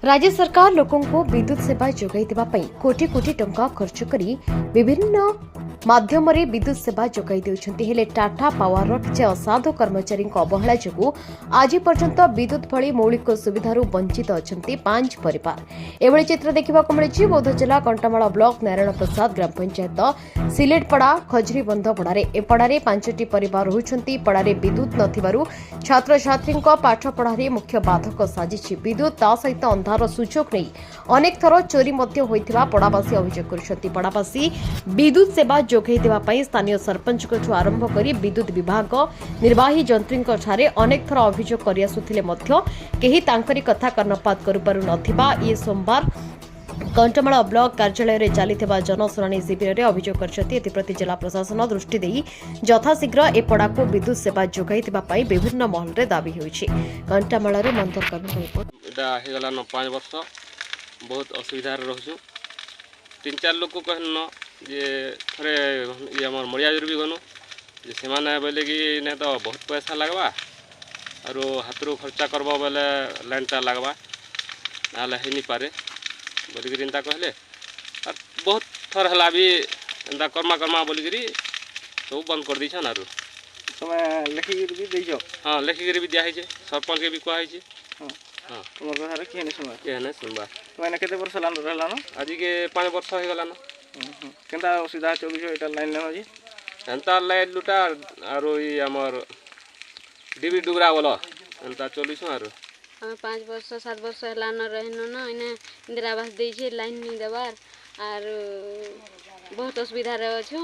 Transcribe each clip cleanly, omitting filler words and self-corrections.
राज्य सरकार लोकों को विद्युत सेवा जोगाई देवा पई कोटी कोटी टंका खर्च करी विभिन्न माध्यम विद्युत सेवा जोगाई देउछन्ति हेले टाटा पावर किछि असाधु कर्मचारी अवहेला जोगु आज पर्यंत विद्युत भली मौलिक सुविधारू वंचित अछन्ति 5 परिवार। एभଳି चित्र देखिबाकु मिलिछि बौद्ध जिला कंटामाल ब्लॉक नारायण प्रसाद ग्राम पंचायत सिलेटपड़ा खजरीबंध पड़ारे ए पड़ारे 5टी परिवार रहुछन्ति। पड़ारे विद्युत नथिबारु छात्र छात्री पाठ पढ़ारे मुख्य बाधक साजिछि विद्युत ता सहित अंधार सुजोग नै अनेक थर चोरी मध्य होइथिबा पड़ावासी अभियोग करिसन्ति। पड़ावासी विद्युत सेवा जोगाई देवा पई स्थानीय सरपंच आरंभ करी विद्युत विभाग निर्वाही जंत्री ठारे अनेक थर अभियोग करि आसुथिले मध्य केही तांकरी कथा कर्णपात करि पारु नथिबा ये सोमवार कंटामाल ब्लॉक कार्यालय में चली जनशुणाणी शिविर में अभियोग करप्रति जिला प्रशासन दृष्टि दे यथाशीघ्र ए पड़ा को विद्युत सेवा जोगाई विभिन्न महल में दाबी होइछि। कंटामाल मंतर कविगलान 5 वर्ष बहुत असुविधा रहूँ 3-4 लोक कहन जे थे ये मड़ियाजर भी गनु से बोले कि नहीं तो बहुत पैसा लगवा और हाथ रू खर्चा करब बोले लाइनटा लगवा ना नहीं पारे बोलिक चिंता कहले और बहुत थर है भी एंता कर्मा बोलिकी सब बंद कर दी आर तुम लिखिक भी देछ? हाँ लिखिक भी दिखाई सरपंच के भी कहुई। हाँ तुम कथा किए नहीं सुनवा किए नहीं सुनवा तुम केते वर्ष रहलान? आज के 5 वर्ष हो गलान। केनता सुविधा चलुछ एटा लाइन लेनो जी एंता लाइन लुटा और ये आमर डिबी डुगरा बोल एंता चलुछ आर हम 5 वर्ष 7 वर्ष हेलान रहन न इने इंदिरा आवास देछे लाइन नहीं देबार और बहुत असुविधा रह छु।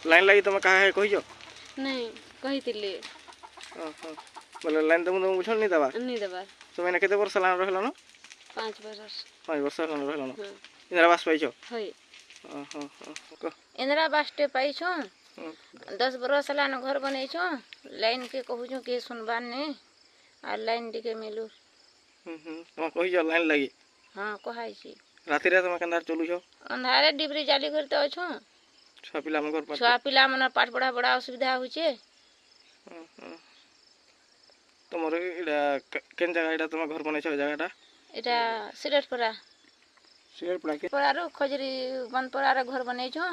लाइन लगी तुम कहा है कहियो? नहीं कहितिले बोले लाइन तुम बुझल नहीं देबार तुम एने केते वर्ष रहलान? 5 वर्ष 5 वर्ष रहलान इंदिरा आवास पाइछो? होय इंदिरा आवास टे पाइछो 10 बरस लान घर बनैछो लाइन के कहूछु के सुनबान ने आ लाइन टिके मिलु तुम कहियो लाइन लगी? हां कहै छी राति रे तुम केनदा चलुछो? अंधारे डिबरी जाली करते अछो छुआ पिला मन घर छुआ पिला मन पाठ पढ़ा बड़ा असुविधा होचे। तुमर इडा केन जगह इडा तुम घर बनैछो जगहटा? एटा सिलेटपड़ा सिलेटपड़ा के पड़ारो खजरी बंद पड़ारो घर बनैछो